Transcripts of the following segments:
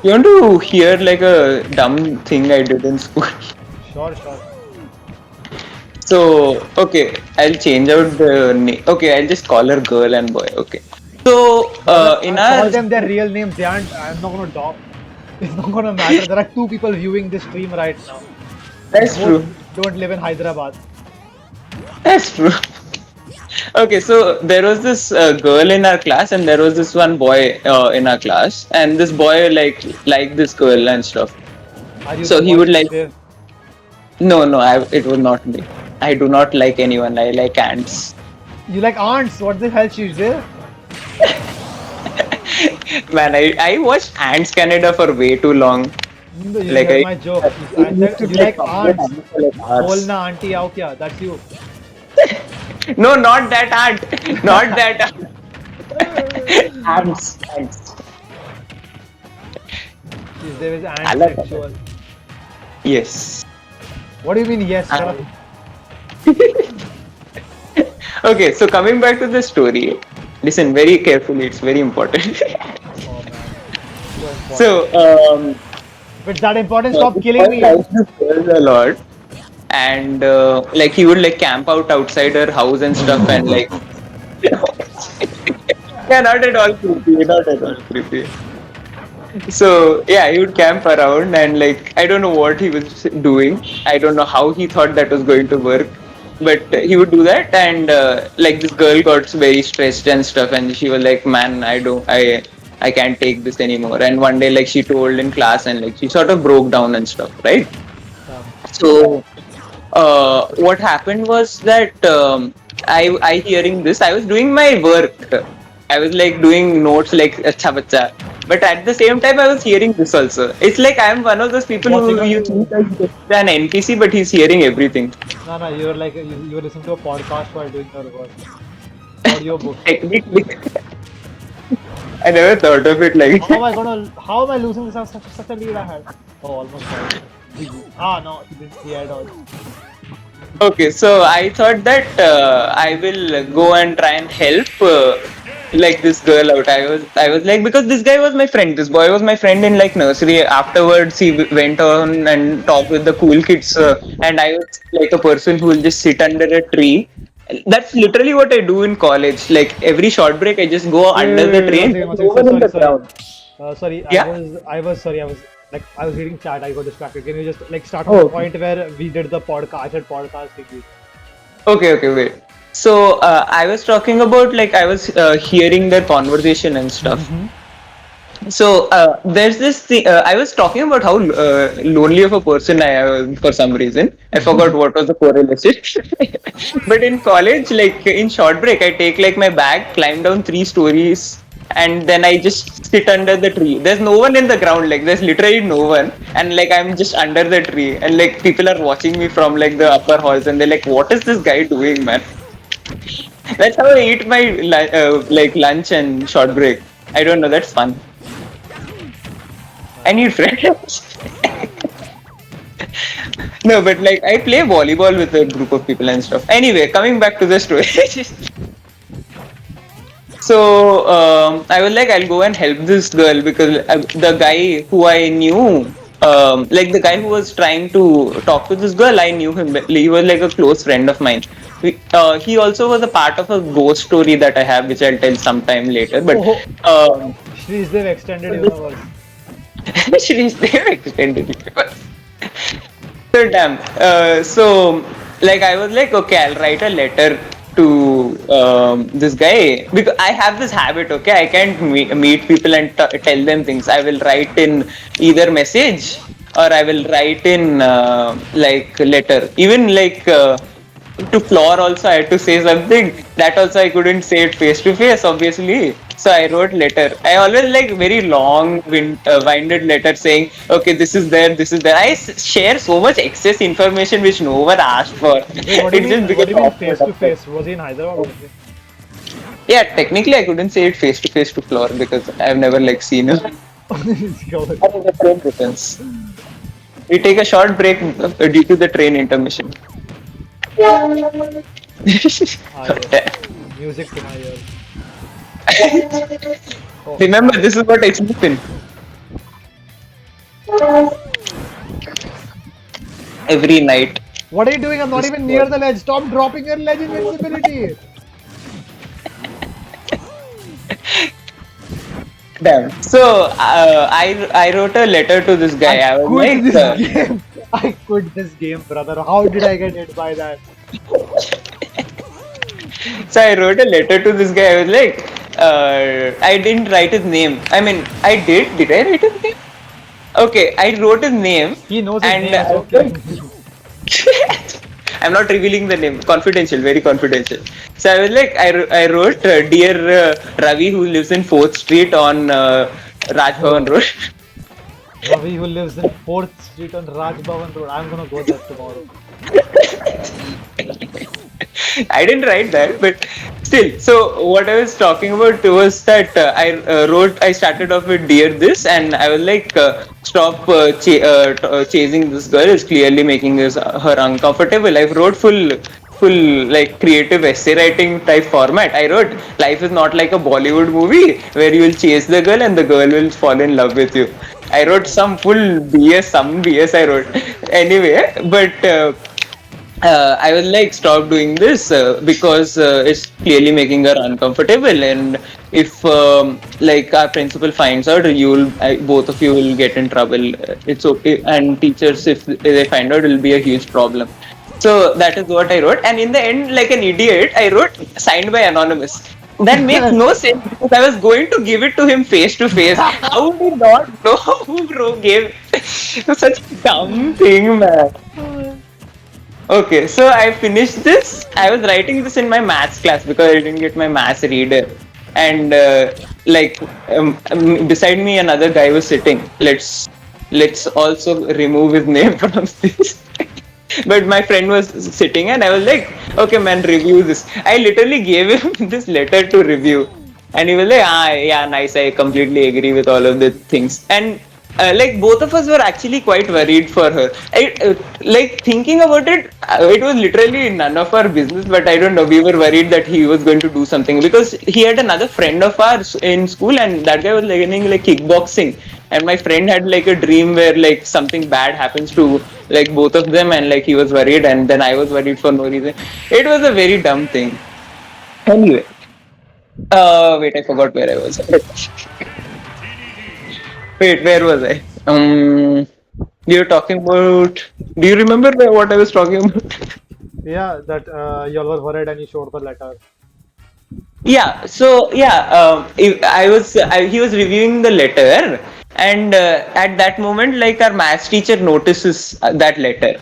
You want to hear like a dumb thing I did in school? Sure, sure. So, okay, I'll change out the name. Okay, I'll just call her girl and boy. Okay. So, in our Call them their real names. They aren't. I'm not gonna talk. It's not gonna matter. There are two people viewing this stream right now. that's Both true. don't live in Hyderabad. That's true. Okay, so there was this girl in our class, and there was this one boy in our class, and this boy liked this girl and stuff. Are you the So he boy, would like, Srishdev? no, no, it would not be. I do not like anyone. I like ants. You like ants? What the hell, Srishdev? Man, I watched Ants Canada for way too long. No, you didn't Like hear I, my joke. it I used said to you be like like complete ants. ants for like hours. Bolna auntie aao kya? That's you. No, not that ant. Not that ant. Ants. Ants. Srishdev is I ant like that. sexual. Yes. What do you mean? Yes, shut up. And- okay, so coming back to the story, listen very carefully. It's very important. Oh man, so So, important. If it's that important, stop this killing boy me. likes this girl a lot, and like he would like camp out outside her house and stuff, and like yeah, not at all creepy, not at all creepy. So yeah, he would camp around and like I don't know what he was doing. I don't know how he thought that was going to work, but he would do that and like this girl got very stressed and stuff, and she was like, "Man, I can't take this anymore." And one day, like she told in class, and like she sort of broke down and stuff, right? Um, So what happened was that I hearing this, I was doing my work. I was like doing notes like acha bacha. But at the same time, I was hearing this also. It's like I'm one of those people watching who a you think that he's an NPC, but he's hearing everything. no, no, you were like you were listening to a podcast while doing your work. Audio book. Technically, I never thought of it like How am that. I gonna? How am I losing this? Such a lead I had. Oh, almost died. Ah, no, he didn't. He had all. Okay, so I thought that I will go and try and help like this girl out. I was like because this guy was my friend. This boy was my friend in like nursery. Afterwards, he went on and talked with the cool kids, and I was like a person who will just sit under a tree. That's literally what I do in college. Like every short break, I just go under the Wait, train. one There's second. no one in Sorry, the sorry. ground. Sorry, Yeah. sorry. I was reading chat. I got distracted. Can you just like start from the Oh. point where we did the podcast? I said podcast. Thank you. Okay, wait. So I was talking about like I was hearing their conversation and stuff. So there's this thing. I was talking about how lonely of a person I am for some reason. I forgot what was the correlation. But in college, like in short break, I take like my bag, climb down 3 stories, and then I just sit under the tree. There's no one in the ground. Like there's literally no one, and like I'm just under the tree, and like people are watching me from like the upper halls, and they're like, "What is this guy doing, man?" That's how I eat my like lunch and short break. I don't know. That's fun. I need friends. No, but like I play volleyball with a group of people and stuff. Anyway, coming back to the story. So I was like, I'll go and help this girl because the guy who I knew, like the guy who was trying to talk to this girl, I knew him. He was like a close friend of mine. He also was a part of a ghost story that I have, which I'll tell sometime later. But Oh, um, Srishdev extended universe. Srishdev extended universe. So damn. So like I was like, okay, I'll write a letter to this guy because I have this habit. Okay, I can't meet people and tell them things. I will write in either message or I will write in like letter. Even like. To Floor also I had to say something. That also I couldn't say it face to face, obviously. So I wrote letter. I always like very long, winded letter saying, okay, this is there, this is there. I share so much excess information which no one asked for. Wait, what do you It just mean? What became do you mean awkward face to after. face? Was he in Hyderabad? Or something? Yeah, technically I couldn't say it face to Floor because I've never like seen her. Go ahead. The train returns. We take a short break due to the train intermission. Ah, yes. Music to my ears. Oh, Remember, this is what I sleep in. every night. What are you doing? I'm not This even near was- the ledge. Stop dropping your ledge invincibility. Damn. So I wrote a letter to this guy. I I was quit like, this game. I quit this game, brother. How did I get hit by that? so I wrote a letter to this guy. I was like, I didn't write his name. I mean, I did. Did I write his name? Okay, I wrote his name, He knows his and name. It's I was okay. like, I'm not revealing the name. Confidential, very confidential. So I was like, I wrote, dear Ravi, who lives in 4th Street on Raj Bhavan Road. Ravi, who lives in 4th Street on Raj Bhavan Road. I'm gonna go there tomorrow. I didn't write that, but still. So what I was talking about was that I started off with dear this, and I was like, stop chasing this girl. It's clearly making her uncomfortable. I wrote full like creative essay writing type format. I wrote, life is not like a Bollywood movie where you will chase the girl and the girl will fall in love with you. I wrote some full BS, some BS I wrote. Anyway, but I was like, stop doing this because it's clearly making her uncomfortable. And if like our principal finds out, both of you will get in trouble. It's okay. And teachers, if they find out, it will be a huge problem. So that is what I wrote. And in the end, like an idiot, I wrote signed by anonymous. That makes no sense because I was going to give it to him face to face. How would he not know who gave such a dumb thing, man? Okay, so I finished this. I was writing this in my maths class because I didn't get my maths reader, and like beside me another guy was sitting. Let's also remove his name from this. But my friend was sitting, and I was like, "Okay, man, review this." I literally gave him this letter to review, and he was like, "Ah, yeah, nice. I completely agree with all of the things." And like both of us were actually quite worried for her. Like thinking about it, it was literally none of our business. But I don't know. We were worried that he was going to do something because he had another friend of ours in school, and that guy was learning like kickboxing. And my friend had like a dream where like something bad happens to like both of them, and like he was worried, and then I was worried for no reason. It was a very dumb thing. Anyway, wait, I forgot where I was. Wait, where was I? You were talking about. Do you remember what I was talking about? Yeah, that y'all were worried and you showed the letter. Yeah. So yeah, he was reviewing the letter, and at that moment, like our maths teacher notices that letter,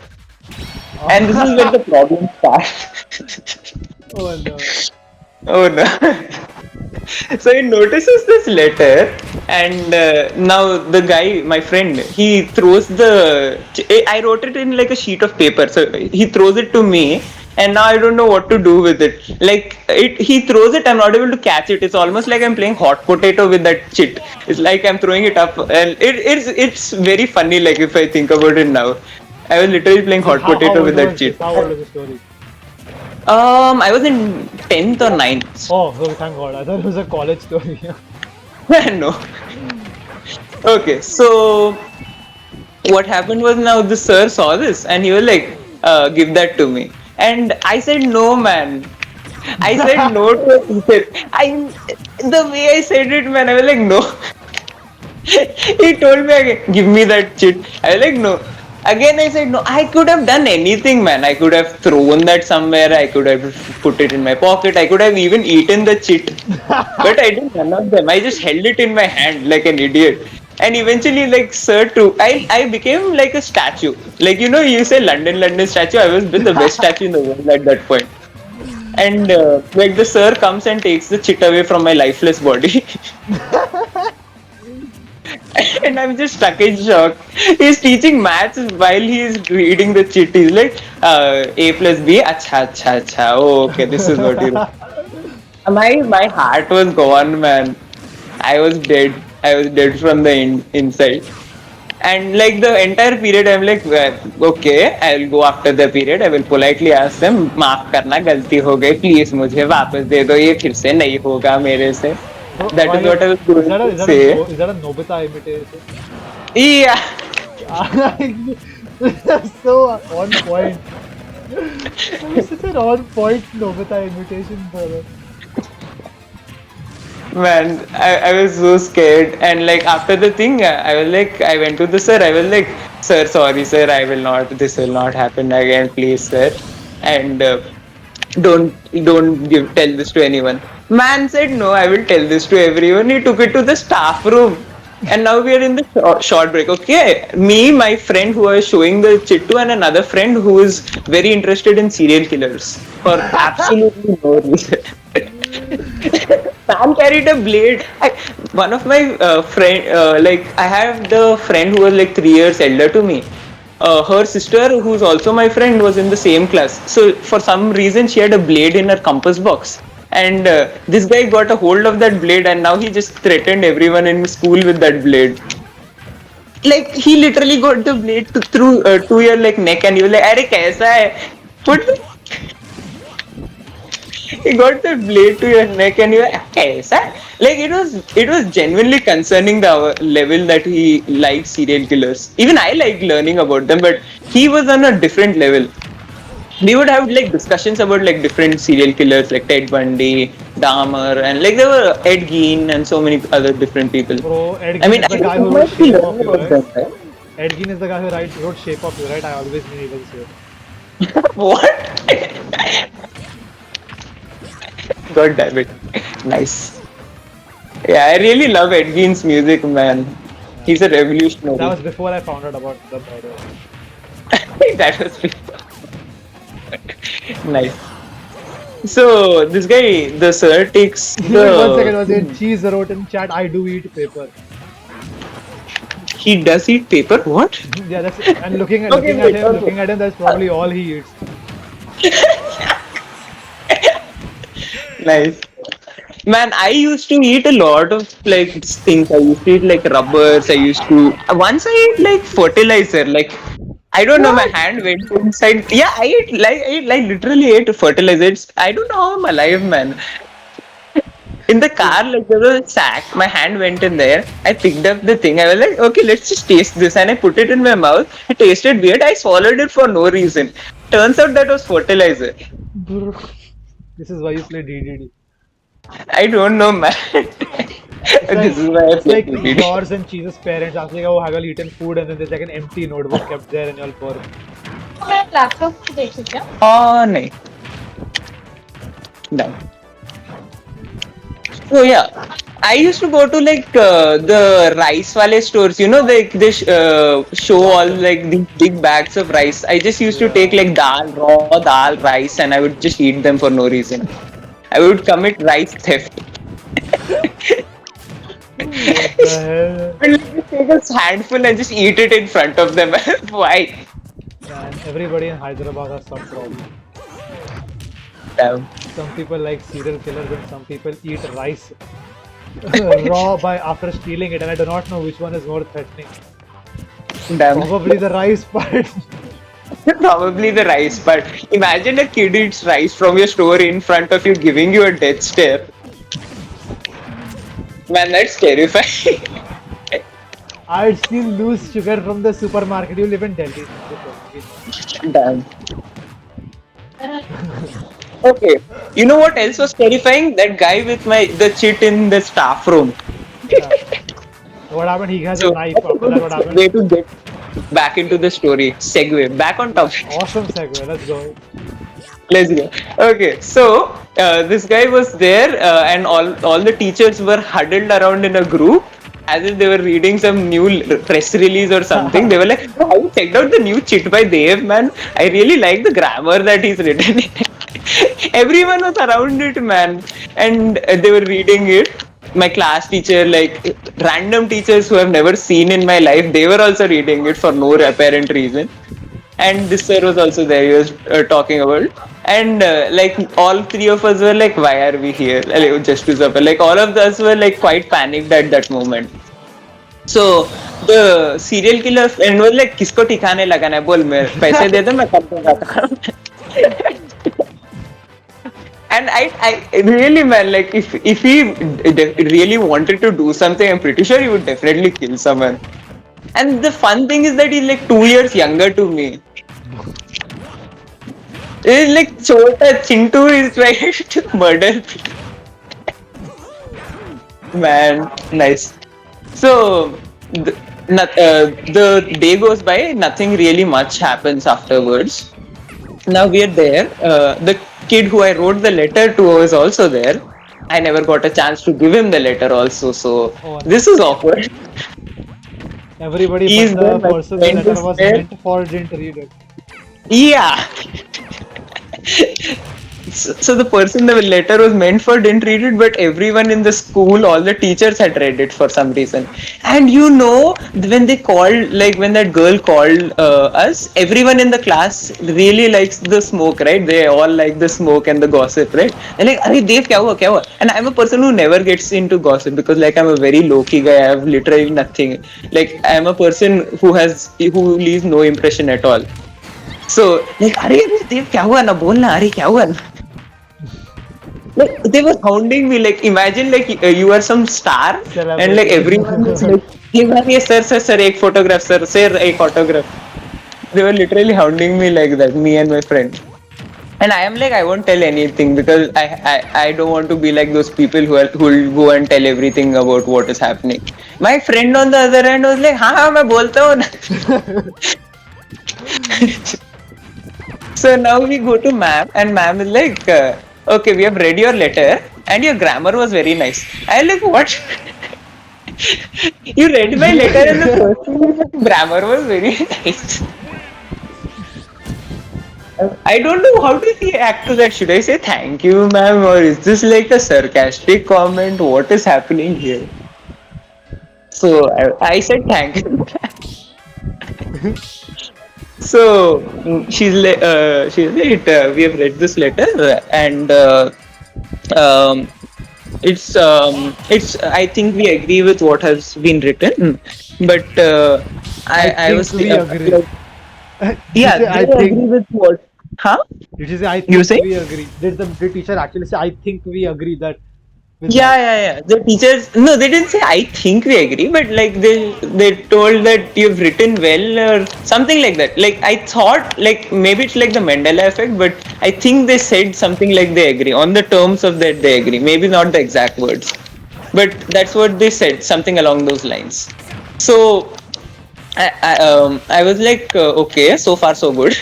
and this is where the problem starts. Oh no. Oh no. So he notices this letter, and now the guy, my friend, he throws I wrote it in like a sheet of paper, so he throws it to me, and now I don't know what to do with it. Like he throws it, I'm not able to catch it. It's almost like I'm playing hot potato with that shit. It's like I'm throwing it up, and it's very funny. Like if I think about it now, I was literally playing hot How potato old with that was this? shit. How old was the story? I was in 10th or 9th. Oh, so thank God. I thought it was a college story. No. Okay, so what happened was now the sir saw this and he was like, give that to me. And I said, no, man. I said no to a teacher. The way I said it, man, I was like, no. He told me again, give me that shit. I was like, no. Again, I said, no. I could have done anything, man. I could have thrown that somewhere. I could have put it in my pocket. I could have even eaten the shit. But I did none of them. I just held it in my hand like an idiot. And eventually, like, sir, too, I became like a statue. Like, you say London statue. I was the best statue in the world at that point. And like the sir comes and takes the chit away from my lifeless body. And I'm just stuck in shock. He's teaching maths while he's reading the chit. He's like, A plus B, acha, acha, acha. Oh, okay, this is what you. My heart was gone, man. I was dead. I was dead from the inside. And like the entire period, I'm like, okay, I will go after the period. I will politely ask them, माफ करना गलती हो गई, please मुझे वापस दे दो, ये फिर से नहीं होगा मेरे से. So, That is what I was going to say. is that a Nobita imitation? Yeah. So on point. That was such an on point Nobita invitation, brother. Man, I was so scared. And like after the thing, I was like, I went to the sir. I was like, sir, sorry, sir, I will not. This will not happen again, please, sir. And don't tell this to anyone. Man said, no, I will tell this to everyone. He took it to the staff room. And now we are in the short break. Okay, me, my friend who was showing the chittu, and another friend who is very interested in serial killers for absolutely no reason. Sam carried a blade. One of my friend, like I have the friend who was like 3 years elder to me. Her sister, who's also my friend, was in the same class. So for some reason, she had a blade in her compass box, and this guy got a hold of that blade, and now he just threatened everyone in school with that blade. Like he literally got the blade through to your like neck, and he was like, "Arey, kaisa hai?" Put the he got the blade to your neck and you're like, "Kaisa?" Like it was genuinely concerning the level that he liked serial killers. Even I like learning about them, but he was on a different level. We would have like discussions about like different serial killers like Ted Bundy, Dahmer, and like there were Ed Gein and so many other different people. Bro, Ed I Gein mean, is I the guy who wrote might be Shape of learning You, about right? them, right? Ed Gein is the guy who wrote Shape of You, right? I always knew he was here. What? God damn it. Nice. Yeah, I really love Ed Gein's music, man. He's a That revolutionary. was before I found out about the murder. That was nice. So this guy, the sir takes Wait, 1 second, the 1 second. Cheese wrote in chat, I do eat paper. he does eat paper. What? Yeah, that's and Okay, wait. Okay. looking at him, that's probably all he eats. Nice. Man, I used to eat a lot of like things. I used to eat like rubbers. I used to once I ate like fertilizer. Like I don't know, my What? hand went inside. Yeah, I literally ate fertilizer. I don't know how I'm alive, man. In the car, like there was a sack. My hand went in there. I picked up the thing. I was like, okay, let's just taste this, and I put it in my mouth. It tasted weird. I swallowed it for no reason. Turns out that was fertilizer. Bro, this is why you play DDD. I don't know, man. It's like This is why I it's play like PPD. yours and Cheese's parents asking, "Oh, have you eaten food?" And then there's like an empty notebook kept there, and you're all poor. मैं laptop को देखूं क्या? Oh, no. No. So yeah, I used to go to like the rice wale stores. You know, they show all like these big bags of rice. I just used to take like raw dal, rice, and I would just eat them for no reason. I would commit rice theft. What the hell? I would just take a handful and just eat it in front of them. Why? Man, everybody in Hyderabad has some problem. Damn. Some people like serial killers, and some people eat rice raw by after stealing it, and I do not know which one is more threatening. Damn. Probably the rice part. Probably the rice, but imagine a kid eats rice from your store in front of you, giving you a death stare. Man, that's terrifying. I'd still lose sugar from the supermarket. You live in Delhi. Damn. Okay. You know what else was terrifying? That guy with the chit in the staff room. Yeah. What happened? He has a So knife. that's a After good that, what happened? way to get back into the story. Segue. Back on topic. Awesome segue. Let's go. Let's go. Okay, so this guy was there, and all the teachers were huddled around in a group, as if they were reading some new press release or something. They were like, "Oh, have you checked out the new chit by Dev, man? I really like the grammar that he's written." Everyone was around it, man, and they were reading it. My class teacher, like random teachers who I've never seen in my life, they were also reading it for no apparent reason. And this sir was also there. He was talking about, and like all three of us were like, "Why are we here?" Like, just to supper. Like all of us were like quite panicked at that moment. So the serial killer friend was like, "किसको ठिकाने लगाना है? बोल मेरे पैसे दे दो मैं कर दूंगा काम." And I really, man, like if he really wanted to do something, I'm pretty sure he would definitely kill someone. And the fun thing is that he's like 2 years younger to me. It's like Chota Chintu is trying to murder people. Man, nice. So the day goes by, nothing really much happens afterwards. Now we are there. The kid who I wrote the letter to was also there. I never got a chance to give him the letter also, so Oh, this is awkward. everybody He is but there, the my person the friend letter is was there. meant for didn't read it. Yeah. So the person the letter was meant for didn't read it, but everyone in the school, all the teachers had read it for some reason. And when they called, like when that girl called us, everyone in the class really likes the smoke, right? They all like the smoke and the gossip, right? They're like, "Arey Dev, kya hua, kya hua?" And I'm a person who never gets into gossip because, like, I'm a very low key guy. I have literally nothing. Like, I'm a person who leaves no impression at all. So, like, अरे देव क्या हुआ ना बोलना अरे क्या हुआ ना like they were hounding me like imagine like you are some star and like Celebrity. everyone is like hey man yes sir एक photograph sir एक autograph they were literally hounding me like that me and my friend and I am like I won't tell anything because I don't want to be like those people who will go and tell everything about what is happening. My friend on the other end was like हाँ मैं बोलता हूँ ना So now we go to ma'am and ma'am is like, okay, we have read your letter and your grammar was very nice. I'm like, what? You read my letter and the first thing is that grammar was very nice. I don't know how to react to that. Should I say thank you, ma'am, or is this like a sarcastic comment? What is happening here? So I said thank you. So she's like, we have read this letter and it's I think we agree with what has been written, but I think was we agree. like, Did yeah, you say, I they agree think. with what? Huh? Did you say I You think say? we agree? Did the teacher actually say I think we agree that with Yeah, that? yeah, yeah. The teachers, no, they didn't say I think we agree, but like they told that you've written well or something like that. Like I thought, like maybe it's like the Mandela effect, but I think they said something like they agree on the terms of that they agree. Maybe not the exact words, but that's what they said, something along those lines. So I was like, okay, so far so good.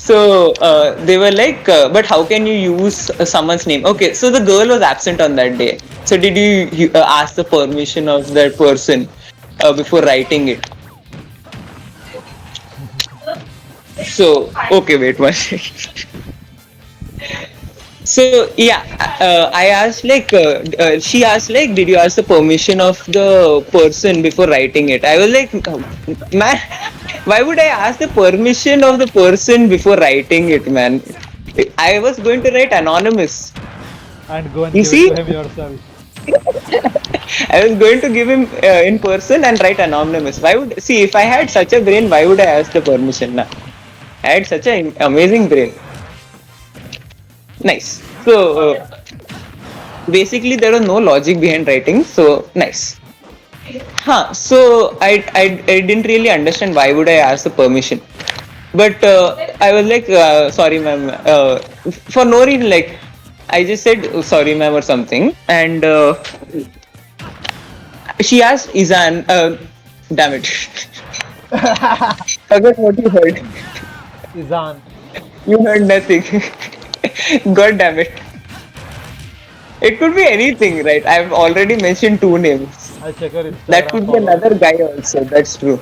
So they were like, but how can you use someone's name? Okay, so the girl was absent on that day. So did you ask the permission of that person before writing it? So okay, wait one second. So yeah, I asked like she asked like, did you ask the permission of the person before writing it? I was like, man, why would I ask the permission of the person before writing it, man? I was going to write anonymous. And go and You give it see, to him yourself. I was going to give him in person and write anonymous. Why would see if I had such a brain? Why would I ask the permission? Nah, I had such an amazing brain. Nice. So basically, there was no logic behind writing. So nice. Huh. So I didn't really understand why would I ask the permission. But I was like, sorry, ma'am. For no reason, like I just said oh, sorry, ma'am, or something, and she asked Izan. Damn it. Forget what you heard. Izan. You heard nothing. God damn it. It could be anything, right? I've already mentioned two names. I'll check your Instagram. That could be followers. another guy also. That's true.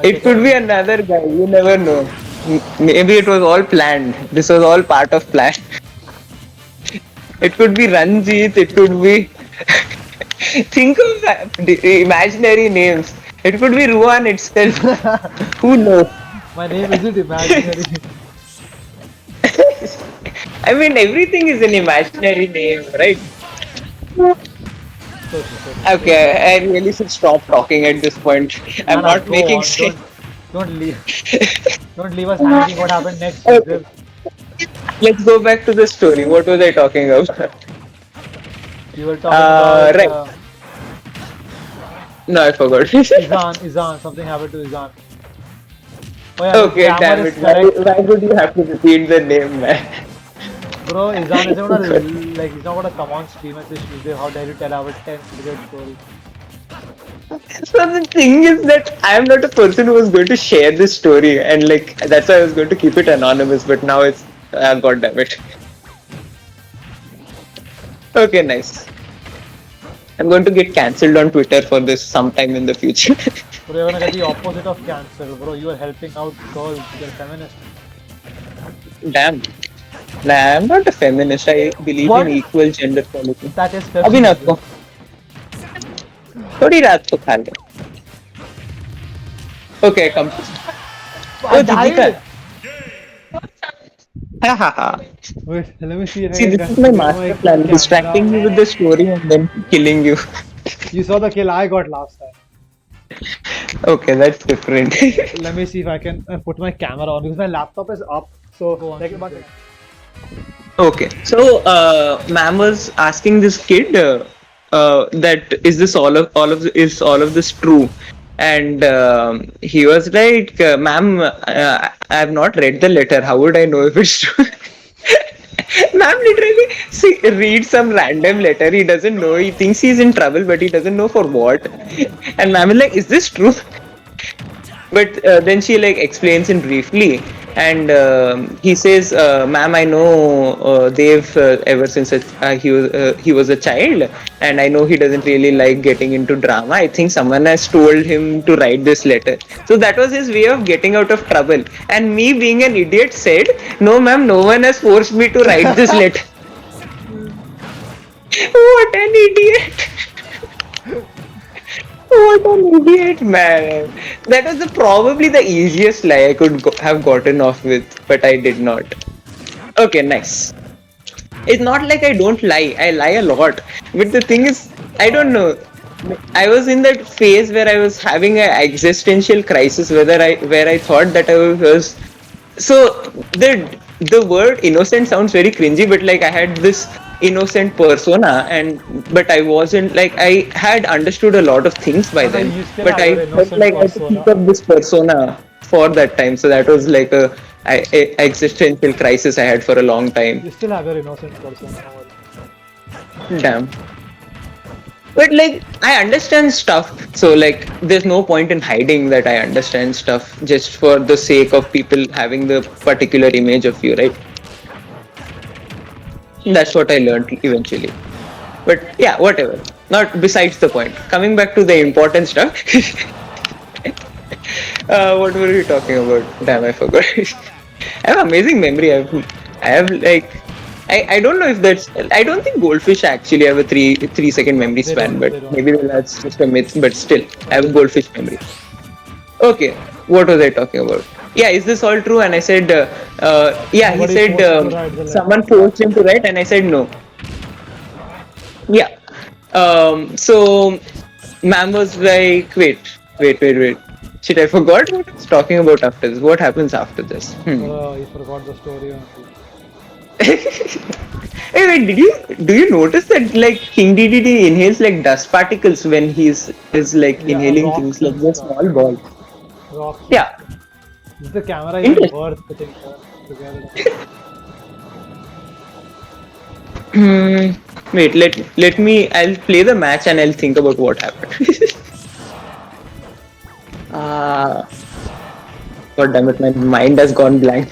It could be another guy. You never know. Maybe it was all planned. This was all part of plan. It could be Ranjit. It could be. Think of imaginary names. It could be Ruan itself. Who knows? My name isn't imaginary. I mean, everything is an imaginary name, right? Okay, I really should stop talking at this point. I'm not Go making on. sense. Don't leave. Don't leave us hanging. What happened next? Okay. Let's go back to the story. What was I talking about? You were talking about. Right. No, I forgot. Izan, something happened to Izan. Oh yeah, the Okay, damn grammar is it. Why, correct. why would you have to repeat the name, man? Bro, Izan isn't gonna God. he's not gonna come on stream and say Srishdev, how dare you tell our 10th grade story. So the thing is that I am not a person who was going to share this story, and like that's why I was going to keep it anonymous. But now it's God damn it. Okay, nice. I'm going to get cancelled on Twitter for this sometime in the future. Bro, you're gonna get the opposite of cancel, bro. You are helping out girls, you're feminist. Damn. Nah, I'm not a feminist. I believe What? in equal gender equality. That is अभी ना feminism. को थोड़ी रात को खा ले. Okay, come. I Oh, दीदी का. died! Ha ha ha. Wait, let me see if See, I this can is my get master my plan: distracting camera. you with the story and then killing you. You saw the kill I got last time. Okay, that's different. Let me see if I can put my camera on because my laptop is up. So, but Okay, so ma'am was asking this kid that is this all of this true, and he was like, "Ma'am, I have not read the letter. How would I know if it's true?" Ma'am literally reads some random letter. He doesn't know. He thinks he's in trouble, but he doesn't know for what. And ma'am is like, "Is this true?" But then she like explains him briefly, and he says, "Ma'am, I know Dev ever since he was a child, and I know he doesn't really like getting into drama. I think someone has told him to write this letter. So that was his way of getting out of trouble. And me, being an idiot, said, 'No, ma'am, no one has forced me to write this letter.'" What an idiot! What an idiot, man. That was probably the easiest lie I could have gotten off with, but I did not. Okay, nice. It's not like I don't lie. I lie a lot. But the thing is, I don't know. I was in that phase where I was having an existential crisis where I thought that I was so the word innocent sounds very cringy, but like I had this innocent persona, but I wasn't like I had understood a lot of things by no, then, you still but have your I felt innocent like I had to keep persona. up this persona for that time. So that was like a existential crisis I had for a long time. You still have your innocent persona. Damn. But like I understand stuff, so like there's no point in hiding that I understand stuff just for the sake of people having the particular image of you, right? That's what I learned eventually. But yeah, whatever. Not besides the point. Coming back to the important stuff. What were we talking about? Damn, I forgot. I have amazing memory. I have like I don't know if that's I don't think goldfish actually have a 3 second memory They span, don't, but they don't. maybe that's just a myth, but still I have a goldfish memory. Okay, what was I talking about? Yeah, is this all true? And I said, yeah, he Somebody said forced him to write the letter. someone forced him to write, and I said no. Yeah. So ma'am was like, wait. Shit, I forgot what I was talking about after this. What happens after this? You forgot the story. Hey, wait, do you notice that like King DDD inhales like dust particles when he's like Yeah, inhaling rocks things like and the stuff. small ball? Rocks. Yeah. Is the camera even Interesting. worth putting together? Wait, let me. I'll play the match and I'll think about what happened. God damn it, my mind has gone blank.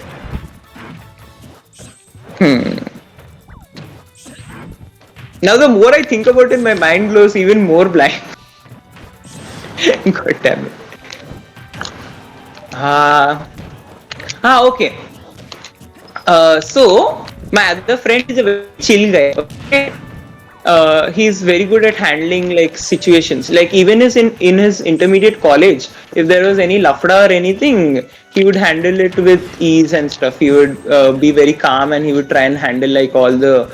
Now the more I think about it, my mind goes even more blank. God damn it. Okay. So my other friend is a very chill guy. Okay? He's very good at handling like situations. Like even in his intermediate college, if there was any lafda or anything, he would handle it with ease and stuff. He would be very calm and he would try and handle like all the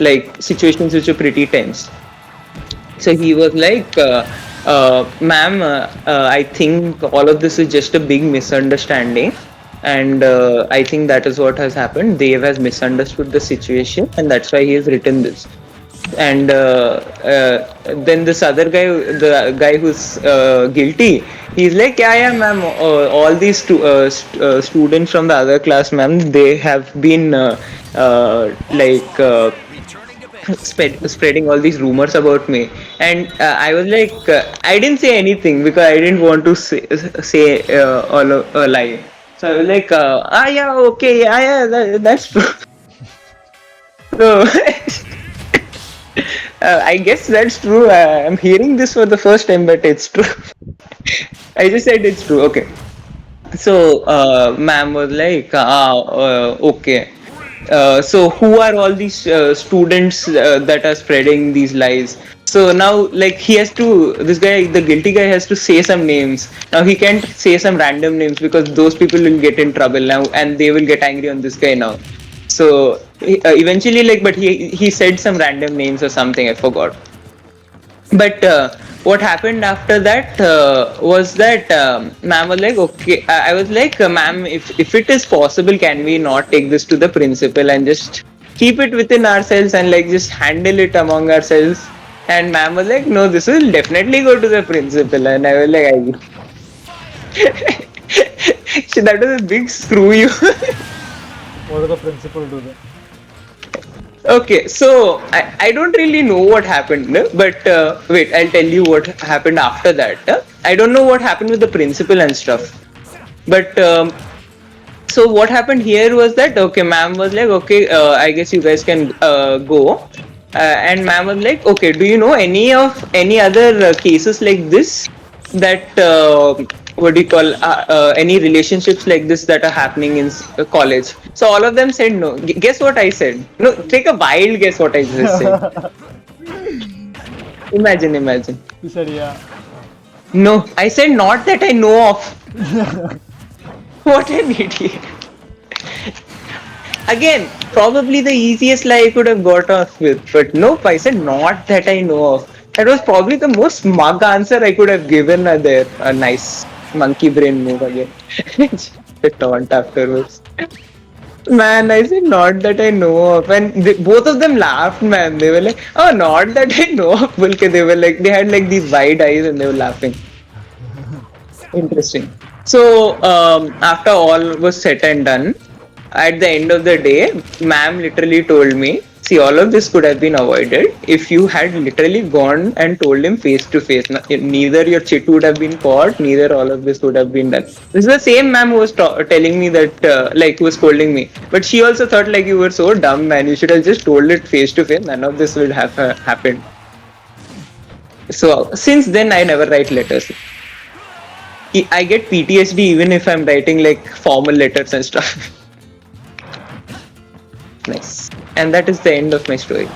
like situations which are pretty tense. So he was like, "Ma'am, I think all of this is just a big misunderstanding, and I think that is what has happened. Dev has misunderstood the situation, and that's why he has written this." and then this other guy, the guy who's guilty, he's like, yeah, ma'am, all these students from the other class, ma'am, they have been like spreading all these rumors about me. And I was like, I didn't say anything because I didn't want to say a lie. So I was like, yeah, okay, yeah, that's true. So I guess that's true. I'm hearing this for the first time, but it's true. I just said it's true. Okay. So, ma'am was like, okay. So, who are all these students that are spreading these lies? So now, like, he has to, this guy, the guilty guy has to say some names. Now, he can't say some random names because those people will get in trouble now and they will get angry on this guy now. So, eventually, like, but he said some random names or something, I forgot. But what happened after that was that ma'am was like, okay, I was like, ma'am, if it is possible, can we not take this to the principal and just keep it within ourselves and like just handle it among ourselves? And ma'am was like, no, this will definitely go to the principal. And I was like, so that was a big screw you. What did the principal do then? Okay, so I don't really know what happened, no? But wait, I'll tell you what happened after that. I don't know what happened with the principal and stuff. But so what happened here was that, okay, ma'am was like, okay, I guess you guys can go. And ma'am was like, okay, do you know any other cases like this that what do you call any relationships like this that are happening in college? So all of them said no. Guess what I said? No, take a wild guess what I just said. Imagine. You said yeah. No, I said not that I know of. What an idiot. Again, probably the easiest lie I could have got off with, but nope, I said not that I know of. That was probably the most smug answer I could have given there. A nice monkey brain move again. The taunt afterwards. Man, I said not that I know of, and both of them laughed. Man, they were like, "Oh, not that I know of." They were like, they had like these wide eyes, and they were laughing. Interesting. So after all was said and done, at the end of the day, ma'am literally told me, see, all of this could have been avoided if you had literally gone and told him face to face. Neither your chit would have been caught, neither all of this would have been done. This is the same ma'am who was telling me that, like, who was scolding me. But she also thought, like, you were so dumb, man. You should have just told it face to face. None of this would have happened. So, since then, I never write letters. I get PTSD even if I'm writing, like, formal letters and stuff. Nice. And that is the end of my story.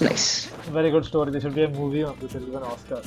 Nice. Very good story. There should be a movie on this. It'll win an Oscar.